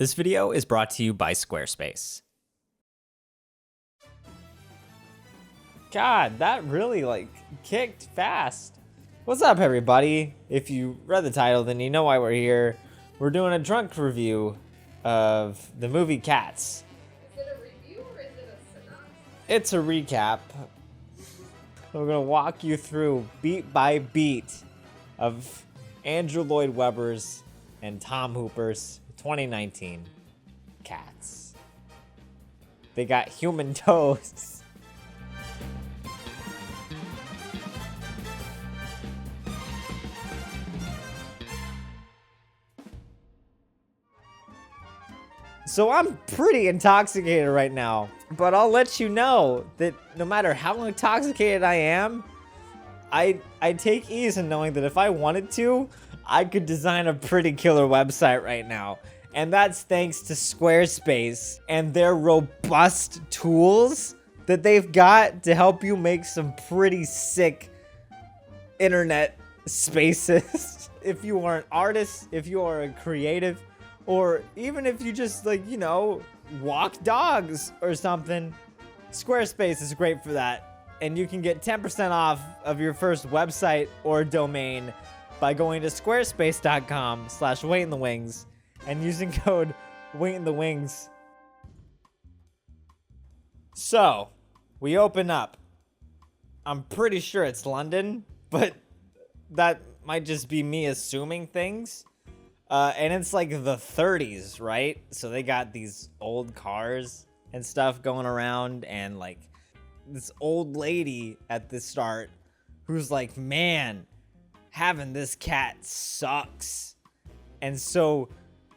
This video is brought to you by Squarespace. God, that really kicked fast. What's up, everybody? If you read the title, then you know why we're here. We're doing a drunk review of the movie Cats. Is it a review or is it a synopsis? It's a recap. We're gonna walk you through beat by beat of Andrew Lloyd Webber's and Tom Hooper's 2019 Cats. They got human toes. So I'm pretty intoxicated right now, but I'll let you know that no matter how intoxicated I am, I take ease in knowing that if I wanted to, I could design a pretty killer website right now. And that's thanks to Squarespace and their robust tools that they've got to help you make some pretty sick internet spaces. If you are an artist, if you are a creative, or even if you just walk dogs or something, Squarespace is great for that. And you can get 10% off of your first website or domain by going to squarespace.com/waitinthewings and using code waitinthewings. So, we open up. I'm pretty sure it's London, but that might just be me assuming things. And it's like the 30s, right? So they got these old cars and stuff going around, and this old lady at the start who's like, man, having this cat sucks. And so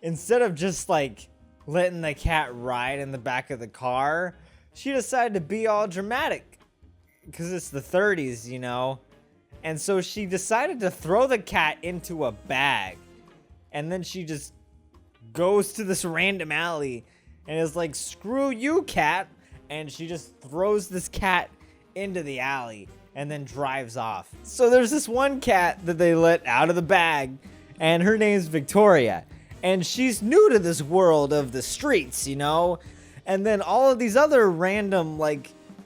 instead of just letting the cat ride in the back of the car, she decided to be all dramatic because it's the 30s, you know? And so she decided to throw the cat into a bag. And then she just goes to this random alley and is like, screw you, cat. And she just throws this cat into the alley and then drives off. So there's this one cat that they let out of the bag, and her name's Victoria. And she's new to this world of the streets, you know? And then all of these other random,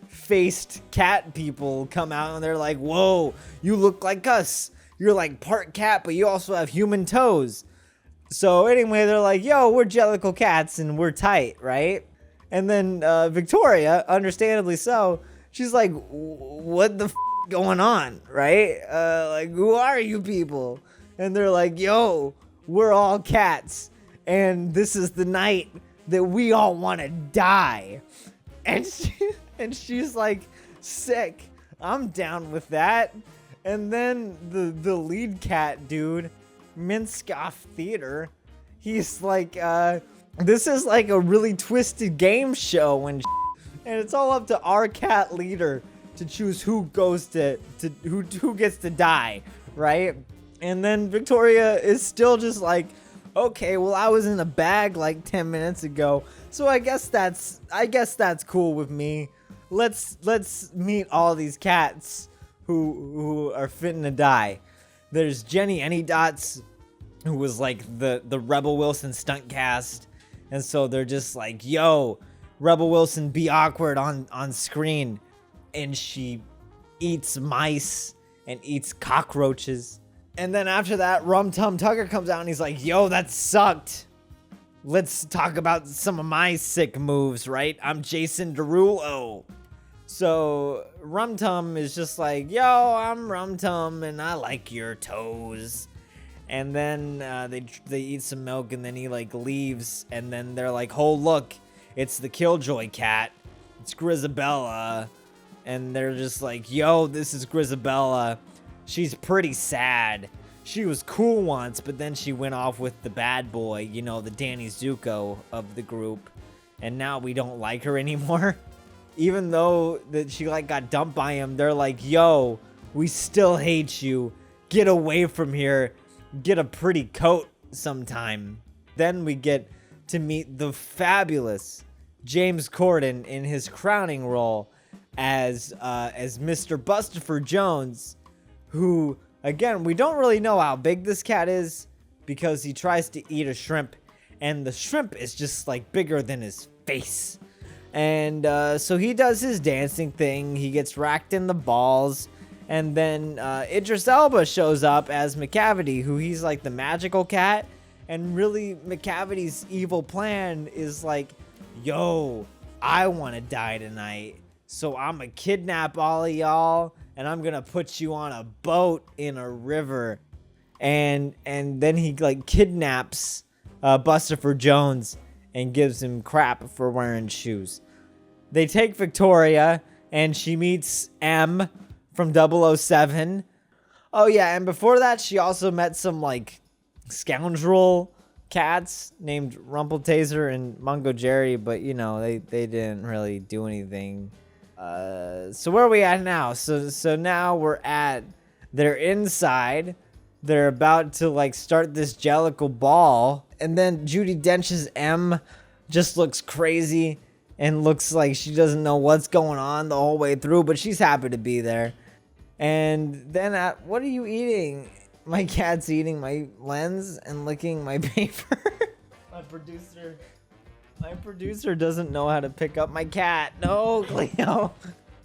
faced cat people come out and they're like, whoa, you look like us. You're like part cat, but you also have human toes. So anyway, they're like, yo, we're Jellicle Cats and we're tight, right? And then Victoria, understandably so, she's like, what the f going on, right? Who are you people? And they're like, yo, we're all cats. And this is the night that we all want to die. And she's like, sick. I'm down with that. And then the lead cat dude, Minskoff Theater, he's like, this is like a really twisted game show and it's all up to our cat leader to choose who goes to who gets to die, right? And then Victoria is still just like, okay, well, I was in a bag 10 minutes ago, so I guess that's cool with me. Let's meet all these cats who are fitting to die. There's Jenny Anydots, who was the Rebel Wilson stunt cast. And so they're just like, yo, Rebel Wilson, be awkward on screen. And she eats mice and eats cockroaches. And then after that, Rum Tum Tugger comes out and he's like, yo, that sucked. Let's talk about some of my sick moves, right? I'm Jason Derulo. So Rum Tum is just like, yo, I'm Rum Tum and I like your toes. And then they eat some milk and then he leaves. And then they're like, oh, look, it's the Killjoy cat. It's Grizabella. And they're just like, yo, this is Grizabella. She's pretty sad. She was cool once, but then she went off with the bad boy, you know, the Danny Zuko of the group. And now we don't like her anymore. Even though that she got dumped by him, they're like, yo, we still hate you. Get away from here. Get a pretty coat sometime. Then we get to meet the fabulous James Corden in his crowning role as Mr. Bustopher Jones, who, again, we don't really know how big this cat is because he tries to eat a shrimp and the shrimp is just like bigger than his face. And so he does his dancing thing. He gets racked in the balls. And then Idris Elba shows up as Macavity, who he's like the magical cat. And really, Macavity's evil plan is like, yo, I want to die tonight. So I'm going to kidnap all of y'all. And I'm going to put you on a boat in a river. And then he like kidnaps Bustopher Jones and gives him crap for wearing shoes. They take Victoria, and she meets M from 007. Oh, yeah, and before that, she also met some, like, scoundrel cats named Rumpletaser and Mungo Jerry, but, you know, they didn't really do anything. So where are we at now? So now we're at, they're inside. They're about to, like, start this Jellicle ball, and then Judi Dench's M just looks crazy and looks like she doesn't know what's going on the whole way through, but she's happy to be there. And then, what are you eating? My cat's eating my lens and licking my paper. My producer doesn't know how to pick up my cat. No, Cleo.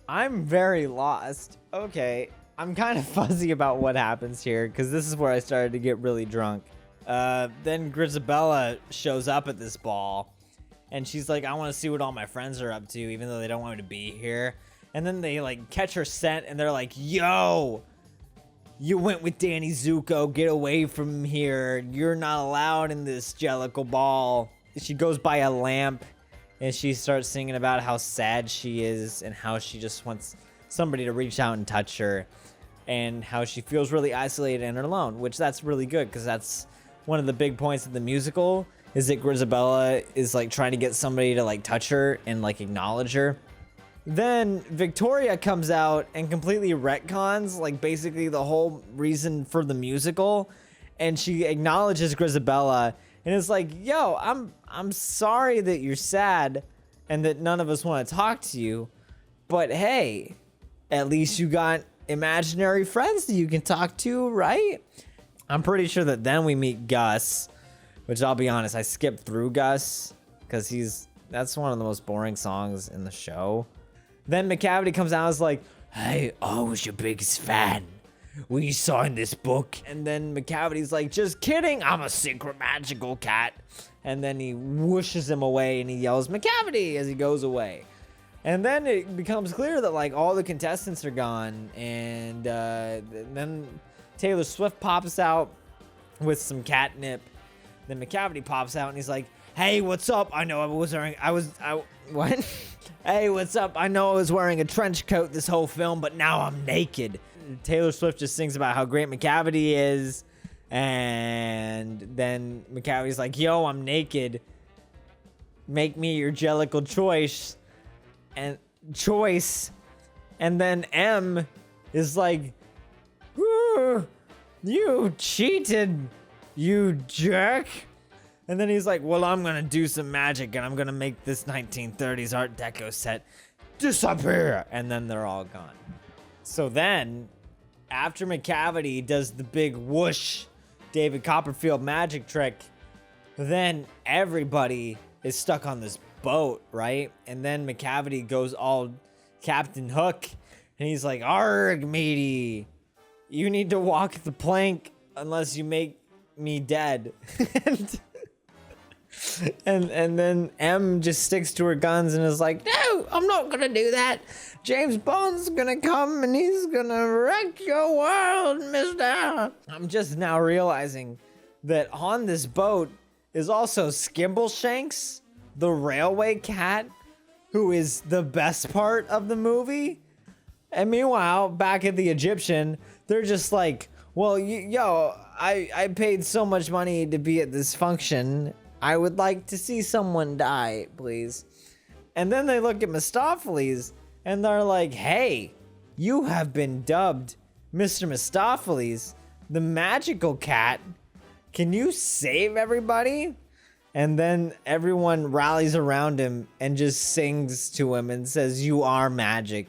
I'm very lost. Okay, I'm kind of fuzzy about what happens here, because this is where I started to get really drunk. Then Grizabella shows up at this ball. And she's like, I want to see what all my friends are up to, even though they don't want me to be here. And then they, like, catch her scent, and they're like, yo, you went with Danny Zuko. Get away from here. You're not allowed in this Jellicle ball. She goes by a lamp, and she starts singing about how sad she is and how she just wants somebody to reach out and touch her, and how she feels really isolated and alone, which that's really good, because that's one of the big points of the musical, is that Grizabella is like trying to get somebody to like touch her and like acknowledge her. Then Victoria comes out and completely retcons like basically the whole reason for the musical, and she acknowledges Grizabella and is like, yo, I'm sorry that you're sad and that none of us want to talk to you, but hey, at least you got imaginary friends that you can talk to, right? I'm pretty sure that then we meet Gus, which I'll be honest, I skipped through Gus because that's one of the most boring songs in the show. Then Macavity comes out and is like, hey, I was your biggest fan. Will you sign this book? And then Macavity's like, just kidding, I'm a secret magical cat. And then he whooshes him away and he yells, Macavity, as he goes away. And then it becomes clear that like all the contestants are gone. And then Taylor Swift pops out with some catnip. Then Macavity pops out and he's like, hey, what's up? I know what? Hey, what's up? I know I was wearing a trench coat this whole film, but now I'm naked. Taylor Swift just sings about how great Macavity is. And then Macavity's like, yo, I'm naked. Make me your Jellicle choice. And then M is like, you cheated, you jerk. And then he's like, well, I'm gonna do some magic and I'm gonna make this 1930s Art Deco set disappear. And then they're all gone. So then, after Macavity does the big whoosh David Copperfield magic trick, then everybody is stuck on this boat, right? And then Macavity goes all Captain Hook and he's like, arg, matey, you need to walk the plank unless you make me dead. and then M just sticks to her guns and is like, no, I'm not gonna do that. James Bond's gonna come and he's gonna wreck your world, mister. I'm just now realizing that on this boat is also Skimbleshanks, the railway cat, who is the best part of the movie. And meanwhile, back at the Egyptian, they're just like, well, yo, I paid so much money to be at this function. I would like to see someone die, please. And then they look at Mistopheles and they're like, hey, you have been dubbed Mr. Mistopheles, the magical cat. Can you save everybody? And then everyone rallies around him and just sings to him and says, you are magic.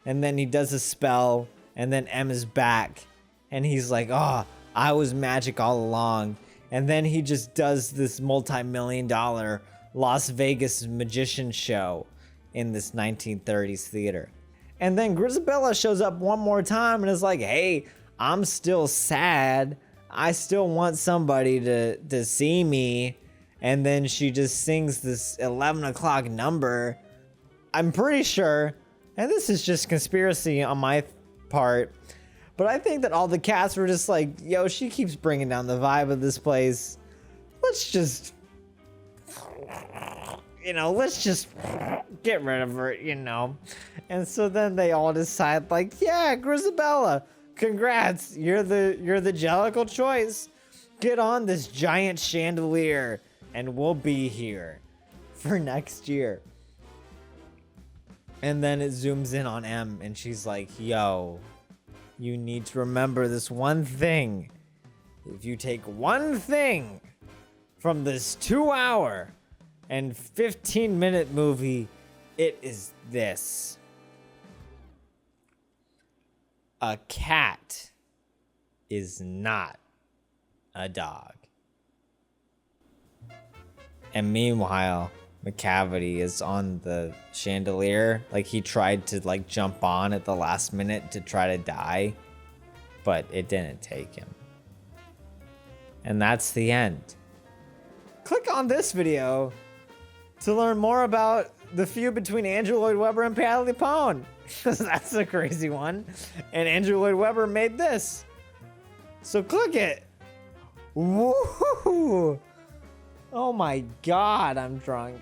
And then he does a spell and then M is back. And he's like, oh, I was magic all along. And then he just does this multi-million-dollar Las Vegas magician show in this 1930s theater. And then Grisabella shows up one more time and is like, hey, I'm still sad. I still want somebody to see me. And then she just sings this 11 o'clock number. I'm pretty sure, and this is just conspiracy on my part, but I think that all the cats were just like, yo, she keeps bringing down the vibe of this place. Let's just get rid of her, And so then they all decide, like, yeah, Grisabella, congrats, you're the Jellicle choice. Get on this giant chandelier, and we'll be here for next year. And then it zooms in on M, and she's like, yo, you need to remember this one thing. If you take one thing from this 2-hour and 15-minute movie, it is this. A cat is not a dog. And meanwhile, McCavity is on the chandelier. Like, he tried to, like, jump on at the last minute to try to die, but it didn't take him. And that's the end. Click on this video to learn more about the feud between Andrew Lloyd Webber and Patti LuPone. That's a crazy one. And Andrew Lloyd Webber made this. So click it. Woo! Oh my God, I'm drunk.